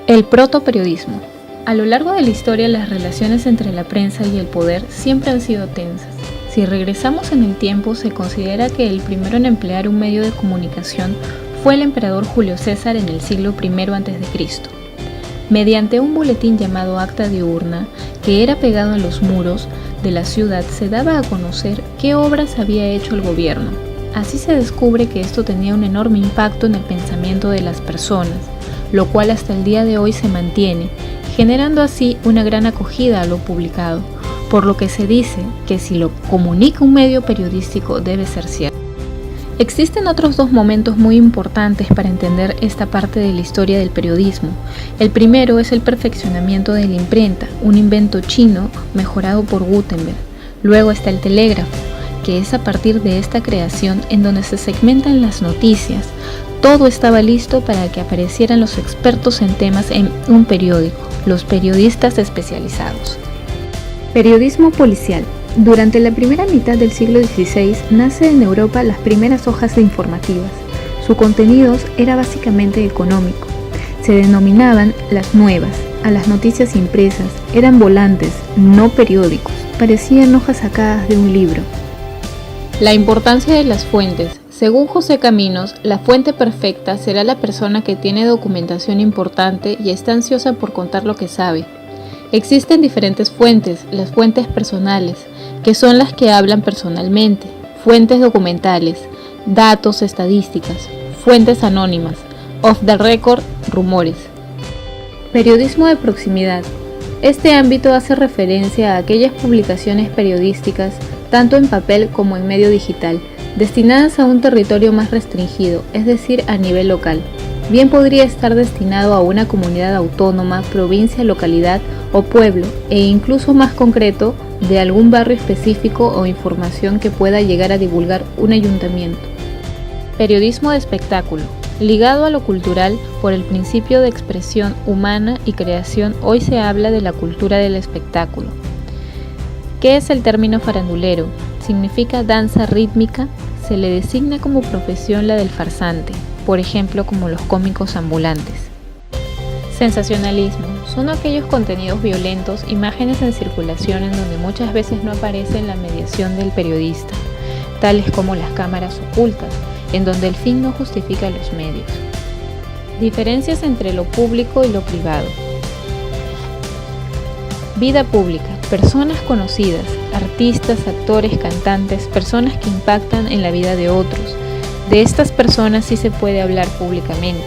El protoperiodismo. A lo largo de la historia, las relaciones entre la prensa y el poder siempre han sido tensas. Si regresamos en el tiempo, se considera que el primero en emplear un medio de comunicación fue el emperador Julio César en el siglo I a.C. Mediante un boletín llamado Acta Diurna, que era pegado en los muros de la ciudad, se daba a conocer qué obras había hecho el gobierno. Así se descubre que esto tenía un enorme impacto en el pensamiento de las personas, lo cual hasta el día de hoy se mantiene, generando así una gran acogida a lo publicado, por lo que se dice que si lo comunica un medio periodístico debe ser cierto. Existen otros dos momentos muy importantes para entender esta parte de la historia del periodismo. El primero es el perfeccionamiento de la imprenta, un invento chino mejorado por Gutenberg. Luego está el telégrafo, que es a partir de esta creación en donde se segmentan las noticias. Todo estaba listo para que aparecieran los expertos en temas en un periódico, los periodistas especializados. Periodismo policial. Durante la primera mitad del siglo XVI nace en Europa las primeras hojas informativas. Su contenido era básicamente económico. Se denominaban las nuevas. A las noticias impresas eran volantes, no periódicos. Parecían hojas sacadas de un libro. La importancia de las fuentes. Según José Caminos, la fuente perfecta será la persona que tiene documentación importante y está ansiosa por contar lo que sabe. Existen diferentes fuentes, las fuentes personales, que son las que hablan personalmente, fuentes documentales, datos, estadísticas, fuentes anónimas, off the record, rumores. Periodismo de proximidad. Este ámbito hace referencia a aquellas publicaciones periodísticas, tanto en papel como en medio digital, destinadas a un territorio más restringido, es decir, a nivel local. Bien podría estar destinado a una comunidad autónoma, provincia, localidad o pueblo, e incluso más concreto, de algún barrio específico o información que pueda llegar a divulgar un ayuntamiento. Periodismo de espectáculo. Ligado a lo cultural por el principio de expresión humana y creación, hoy se habla de la cultura del espectáculo. ¿Qué es el término farandulero? Significa danza rítmica. Se le designa como profesión la del farsante, por ejemplo como los cómicos ambulantes. Sensacionalismo. Son aquellos contenidos violentos, imágenes en circulación en donde muchas veces no aparece la mediación del periodista, tales como las cámaras ocultas, en donde el fin no justifica los medios. Diferencias entre lo público y lo privado. Vida pública. Personas conocidas, artistas, actores, cantantes, personas que impactan en la vida de otros. De estas personas sí se puede hablar públicamente,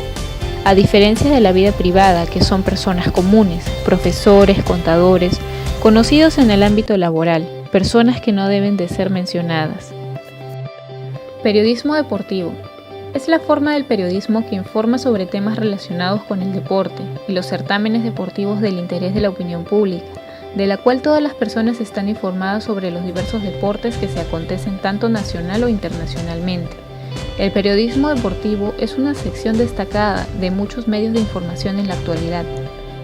a diferencia de la vida privada, que son personas comunes, profesores, contadores, conocidos en el ámbito laboral, personas que no deben de ser mencionadas. Periodismo deportivo. Es la forma del periodismo que informa sobre temas relacionados con el deporte y los certámenes deportivos del interés de la opinión pública, de la cual todas las personas están informadas sobre los diversos deportes que se acontecen tanto nacional o internacionalmente. El periodismo deportivo es una sección destacada de muchos medios de información en la actualidad.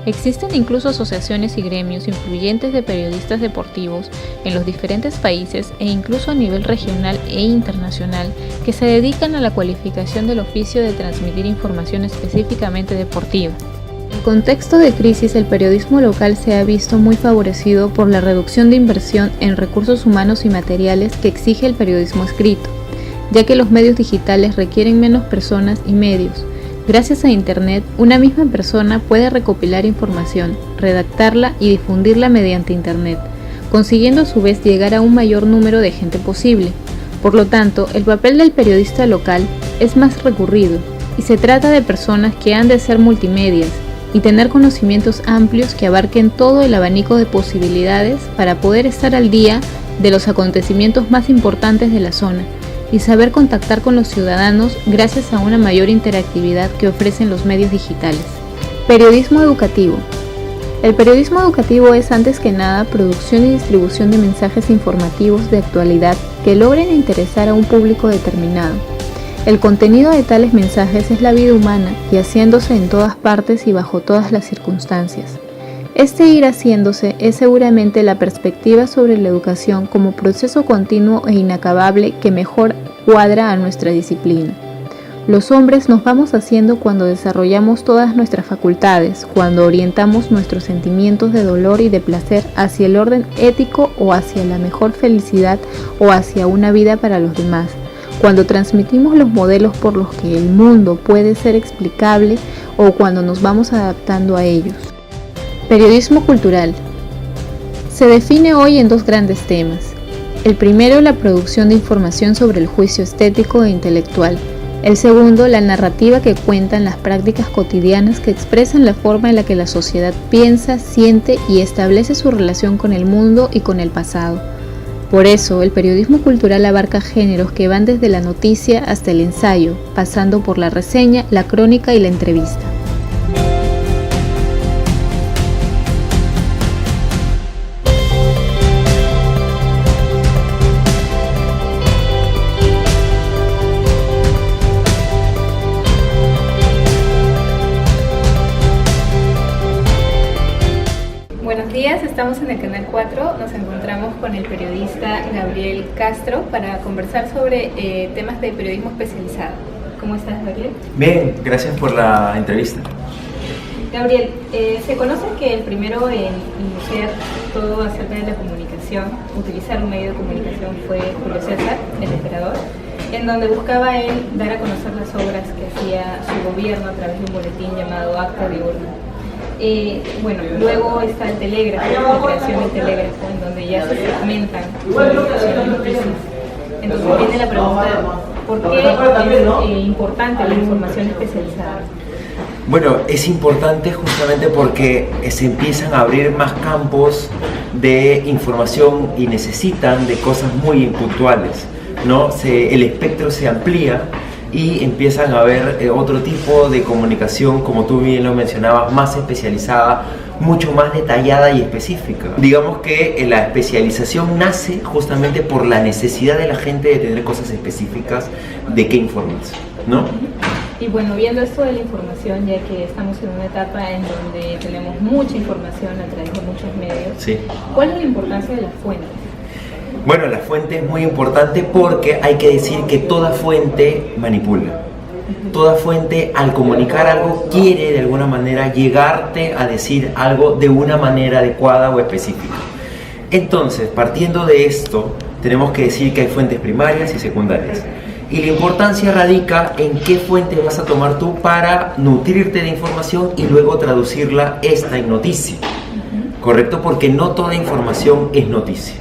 Existen incluso asociaciones y gremios influyentes de periodistas deportivos en los diferentes países e incluso a nivel regional e internacional que se dedican a la cualificación del oficio de transmitir información específicamente deportiva. En contexto de crisis, el periodismo local se ha visto muy favorecido por la reducción de inversión en recursos humanos y materiales que exige el periodismo escrito, ya que los medios digitales requieren menos personas y medios. Gracias a Internet, una misma persona puede recopilar información, redactarla y difundirla mediante Internet, consiguiendo a su vez llegar a un mayor número de gente posible. Por lo tanto, el papel del periodista local es más recurrido, y se trata de personas que han de ser multimedias y tener conocimientos amplios que abarquen todo el abanico de posibilidades para poder estar al día de los acontecimientos más importantes de la zona y saber contactar con los ciudadanos gracias a una mayor interactividad que ofrecen los medios digitales. Periodismo educativo. El periodismo educativo es antes que nada producción y distribución de mensajes informativos de actualidad que logren interesar a un público determinado. El contenido de tales mensajes es la vida humana y haciéndose en todas partes y bajo todas las circunstancias. Este ir haciéndose es seguramente la perspectiva sobre la educación como proceso continuo e inacabable que mejor cuadra a nuestra disciplina. Los hombres nos vamos haciendo cuando desarrollamos todas nuestras facultades, cuando orientamos nuestros sentimientos de dolor y de placer hacia el orden ético o hacia la mejor felicidad o hacia una vida para los demás, cuando transmitimos los modelos por los que el mundo puede ser explicable o cuando nos vamos adaptando a ellos. Periodismo cultural. Se define hoy en dos grandes temas. El primero, la producción de información sobre el juicio estético e intelectual. El segundo, la narrativa que cuentan las prácticas cotidianas que expresan la forma en la que la sociedad piensa, siente y establece su relación con el mundo y con el pasado. Por eso, el periodismo cultural abarca géneros que van desde la noticia hasta el ensayo, pasando por la reseña, la crónica y la entrevista. Buenos días, estamos en el Canal 4, nos encontramos con el periodista Gabriel Castro para conversar sobre temas de periodismo especializado. ¿Cómo estás, Gabriel? Bien, gracias por la entrevista. Gabriel, se conoce que el primero en iniciar todo acerca de la comunicación, utilizar un medio de comunicación, fue Julio César, el emperador, en donde buscaba él dar a conocer las obras que hacía su gobierno a través de un boletín llamado Acta Diurna. Luego está el telégrafo, la creación del telégrafo, en donde ya se segmentan comunicación y noticias. Entonces viene la pregunta, ¿por qué es importante la información especializada? Bueno, es importante justamente porque se empiezan a abrir más campos de información y necesitan de cosas muy puntuales, ¿no? El espectro se amplía y empiezan a haber otro tipo de comunicación, como tú bien lo mencionabas, más especializada, mucho más detallada y específica. Digamos que la especialización nace justamente por la necesidad de la gente de tener cosas específicas de qué informarse, ¿no? Y bueno, viendo esto de la información, ya que estamos en una etapa en donde tenemos mucha información a través de muchos medios, sí. ¿Cuál es la importancia de las fuentes? Bueno, la fuente es muy importante porque hay que decir que toda fuente manipula. Toda fuente, al comunicar algo, quiere de alguna manera llegarte a decir algo de una manera adecuada o específica. Entonces, partiendo de esto, tenemos que decir que hay fuentes primarias y secundarias. Y la importancia radica en qué fuente vas a tomar tú para nutrirte de información y luego traducirla esta en noticia. ¿Correcto? Porque no toda información es noticia,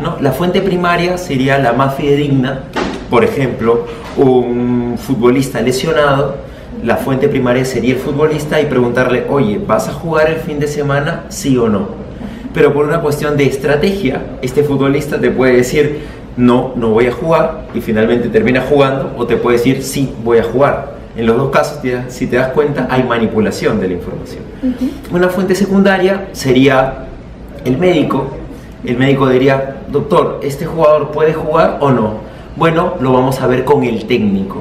¿no? La fuente primaria sería la más fidedigna. Por ejemplo, un futbolista lesionado, la fuente primaria sería el futbolista y preguntarle, oye, ¿vas a jugar el fin de semana? ¿Sí o no? Pero por una cuestión de estrategia, este futbolista te puede decir, no voy a jugar, y finalmente termina jugando, o te puede decir, sí, voy a jugar. En los dos casos, si te das cuenta, hay manipulación de la información. Una fuente secundaria sería el médico. El médico diría, doctor, ¿este jugador puede jugar o no? Bueno, lo vamos a ver con el técnico.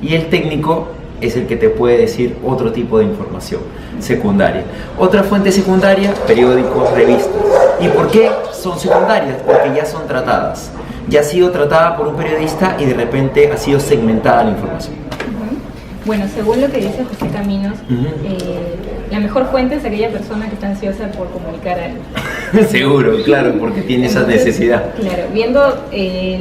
Y el técnico es el que te puede decir otro tipo de información secundaria. Otra fuente secundaria, periódicos, revistas. ¿Y por qué son secundarias? Porque ya son tratadas. Ya ha sido tratada por un periodista y de repente ha sido segmentada la información. Bueno, según lo que dice José Caminos, la mejor fuente es aquella persona que está ansiosa por comunicar algo. Seguro, claro, porque tiene esa necesidad. Claro, viendo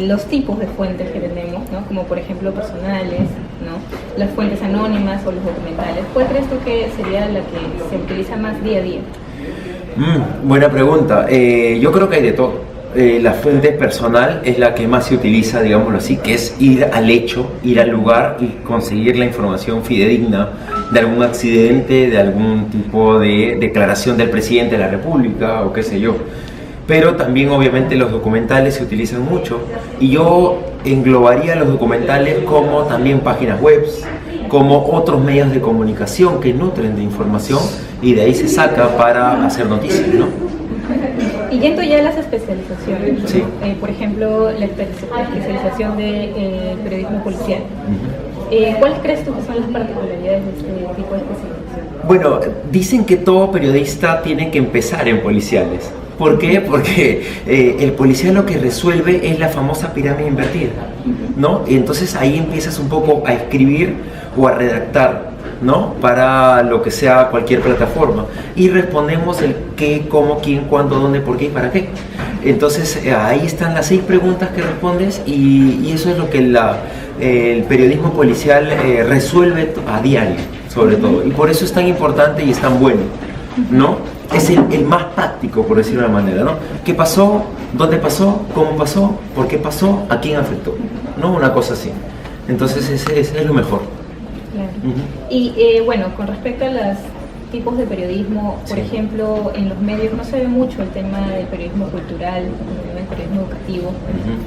los tipos de fuentes que tenemos, ¿no? Como por ejemplo personales, ¿no? Las fuentes anónimas o los documentales, ¿cuál crees tú que sería la que se utiliza más día a día? Buena pregunta. Yo creo que hay de todo. La fuente personal es la que más se utiliza, digámoslo así, que es ir al hecho, ir al lugar y conseguir la información fidedigna de algún accidente, de algún tipo de declaración del presidente de la República o qué sé yo. Pero también obviamente los documentales se utilizan mucho y yo englobaría los documentales como también páginas web, como otros medios de comunicación que nutren de información y de ahí se saca para hacer noticias, ¿no? Y yendo ya a las especializaciones, sí. Por ejemplo, la especialización de periodismo policial. ¿Cuáles crees tú que son las particularidades de este tipo de especialización? Bueno, dicen que todo periodista tiene que empezar en policiales, ¿Por qué? Porque el policía lo que resuelve es la famosa pirámide invertida, ¿no? Y entonces ahí empiezas un poco a escribir o a redactar, ¿no? Para lo que sea cualquier plataforma. Y respondemos el qué, cómo, quién, cuándo, dónde, por qué y para qué. Entonces ahí están las 6 preguntas que respondes y eso es lo que el periodismo policial resuelve a diario, sobre todo. Y por eso es tan importante y es tan bueno, ¿no? Es el más práctico, por decirlo de una manera, ¿no? ¿Qué pasó? ¿Dónde pasó? ¿Cómo pasó? ¿Por qué pasó? ¿A quién afectó? ¿No? Una cosa así. Entonces ese es lo mejor. Claro. Y bueno, con respecto a los tipos de periodismo, por ejemplo, en los medios no se ve mucho el tema del periodismo cultural, el periodismo educativo.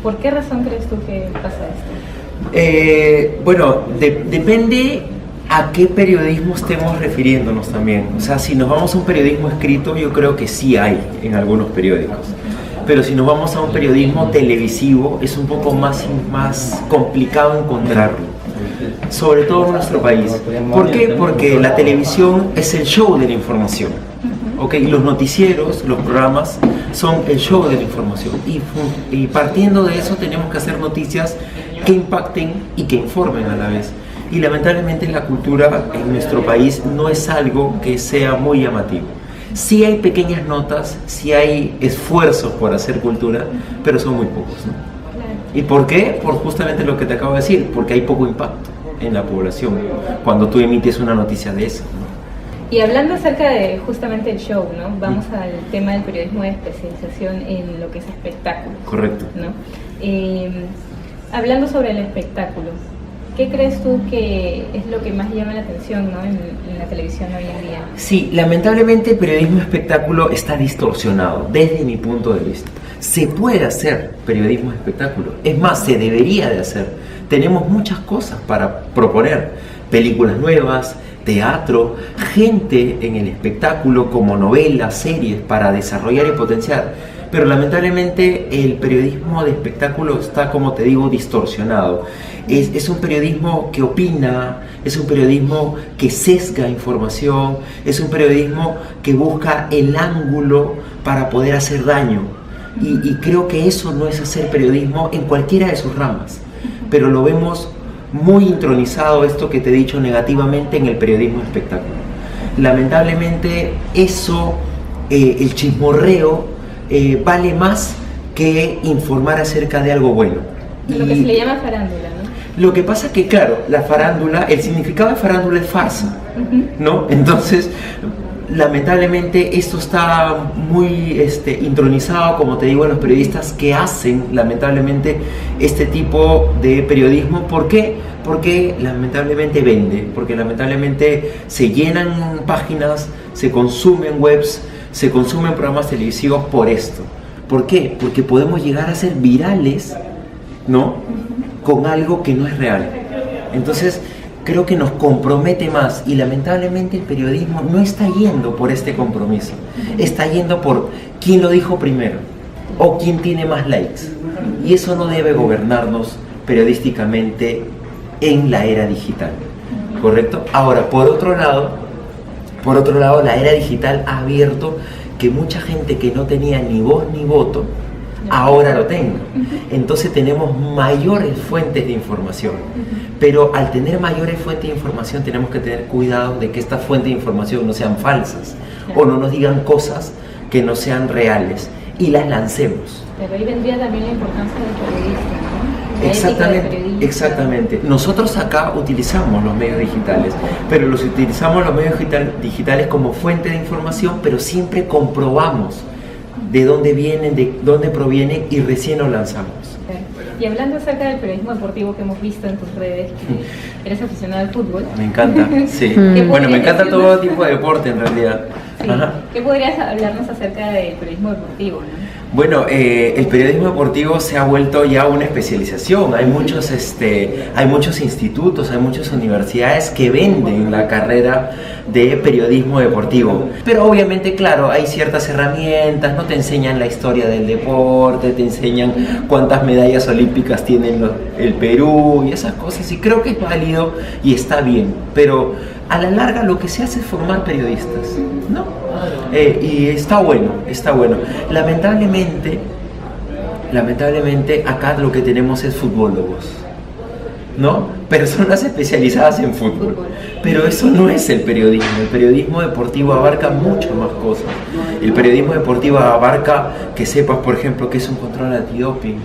¿Por qué razón crees tú que pasa esto? Bueno, depende a qué periodismo estemos refiriéndonos también. O sea, si nos vamos a un periodismo escrito, yo creo que sí hay en algunos periódicos. Pero si nos vamos a un periodismo televisivo, es un poco más complicado encontrarlo. Sobre todo en nuestro país. ¿Por qué? Porque la televisión es el show de la información. ¿Okay? Los noticieros, los programas, son el show de la información. Y partiendo de eso tenemos que hacer noticias que impacten y que informen a la vez. Y lamentablemente la cultura en nuestro país no es algo que sea muy llamativo. Sí hay pequeñas notas, sí hay esfuerzos por hacer cultura, pero son muy pocos, ¿no? ¿Y por qué? Por justamente lo que te acabo de decir, porque hay poco impacto en la población cuando tú emites una noticia de eso, ¿no? Y hablando acerca de justamente el show, ¿no? Vamos al tema del periodismo de especialización en lo que es espectáculo. Correcto. ¿No? Hablando sobre el espectáculo, ¿qué crees tú que es lo que más llama la atención, ¿no? en la televisión hoy en día? Sí, lamentablemente el periodismo de espectáculo está distorsionado desde mi punto de vista. Se puede hacer periodismo de espectáculo, es más, se debería de hacer. Tenemos muchas cosas para proponer, películas nuevas, teatro, gente en el espectáculo como novelas, series para desarrollar y potenciar. Pero lamentablemente el periodismo de espectáculo está, como te digo, distorsionado. Es un periodismo que opina, es un periodismo que sesga información, es un periodismo que busca el ángulo para poder hacer daño. Y creo que eso no es hacer periodismo en cualquiera de sus ramas. Pero lo vemos muy intronizado, esto que te he dicho, negativamente en el periodismo de espectáculo. Lamentablemente eso, el chismorreo, vale más que informar acerca de algo bueno. Lo que se le llama farándula, ¿no? Lo que pasa es que, claro, la farándula, el significado de farándula es farsa, ¿no? Entonces, lamentablemente esto está muy intronizado, como te digo, en los periodistas que hacen, lamentablemente, este tipo de periodismo. ¿Por qué? Porque lamentablemente vende, porque lamentablemente se llenan páginas, se consumen webs, se consumen programas televisivos por esto. ¿Por qué? Porque podemos llegar a ser virales, ¿no? Con algo que no es real. Entonces, creo que nos compromete más y lamentablemente el periodismo no está yendo por este compromiso. Está yendo por quién lo dijo primero o quién tiene más likes. Y eso no debe gobernarnos periodísticamente en la era digital. ¿Correcto? Ahora, por otro lado, la era digital ha abierto que mucha gente que no tenía ni voz ni voto, ahora lo tenga. Entonces tenemos mayores fuentes de información. Pero al tener mayores fuentes de información tenemos que tener cuidado de que estas fuentes de información no sean falsas o no nos digan cosas que no sean reales y las lancemos. Pero ahí vendría también la importancia del periodista, ¿no? Exactamente. Nosotros acá utilizamos los medios digitales, pero utilizamos los medios digitales como fuente de información, pero siempre comprobamos de dónde vienen, de dónde provienen y recién lo lanzamos. Y hablando acerca del periodismo deportivo que hemos visto en tus redes, que eres aficionado al fútbol. Me encanta, sí. Bueno, me encanta todo tipo de deporte en realidad. Sí. ¿Qué podrías hablarnos acerca del periodismo deportivo, ¿no? Bueno, el periodismo deportivo se ha vuelto ya una especialización. Hay muchos institutos, hay muchas universidades que venden la carrera de periodismo deportivo. Pero obviamente, claro, hay ciertas herramientas, no te enseñan la historia del deporte, te enseñan cuántas medallas olímpicas tiene el Perú y esas cosas. Y creo que es válido y está bien. Pero a la larga lo que se hace es formar periodistas, ¿no? Y está bueno, está bueno. Lamentablemente acá lo que tenemos es futbólogos, ¿no? Personas especializadas en fútbol. Pero eso no es el periodismo. El periodismo deportivo abarca muchas más cosas. El periodismo deportivo abarca que sepas, por ejemplo, qué es un control antidoping.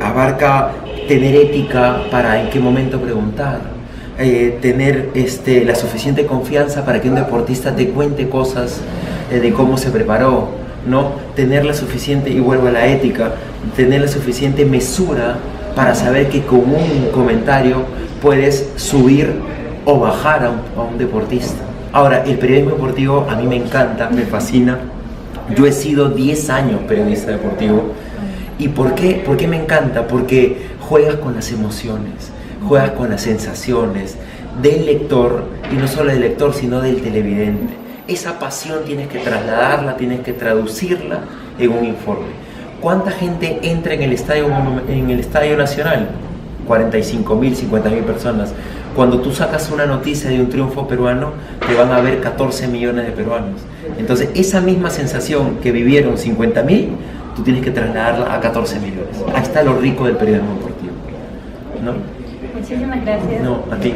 Abarca tener ética para en qué momento preguntar. Tener la suficiente confianza para que un deportista te cuente cosas de cómo se preparó, ¿no? Tener la suficiente, y vuelvo a la ética, tener la suficiente mesura para saber que con un comentario puedes subir o bajar a un deportista. Ahora, el periodismo deportivo a mí me encanta, me fascina. Yo he sido 10 años periodista deportivo. ¿Y por qué? ¿Por qué me encanta? Porque juegas con las emociones, juegas con las sensaciones del lector, y no solo del lector, sino del televidente. Esa pasión tienes que trasladarla, tienes que traducirla en un informe. ¿Cuánta gente entra en el Estadio Nacional? 45.000, 50.000 personas. Cuando tú sacas una noticia de un triunfo peruano, te van a ver 14 millones de peruanos. Entonces, esa misma sensación que vivieron 50.000, tú tienes que trasladarla a 14 millones. Ahí está lo rico del periodismo deportivo, ¿no? Muchísimas gracias. No, a ti.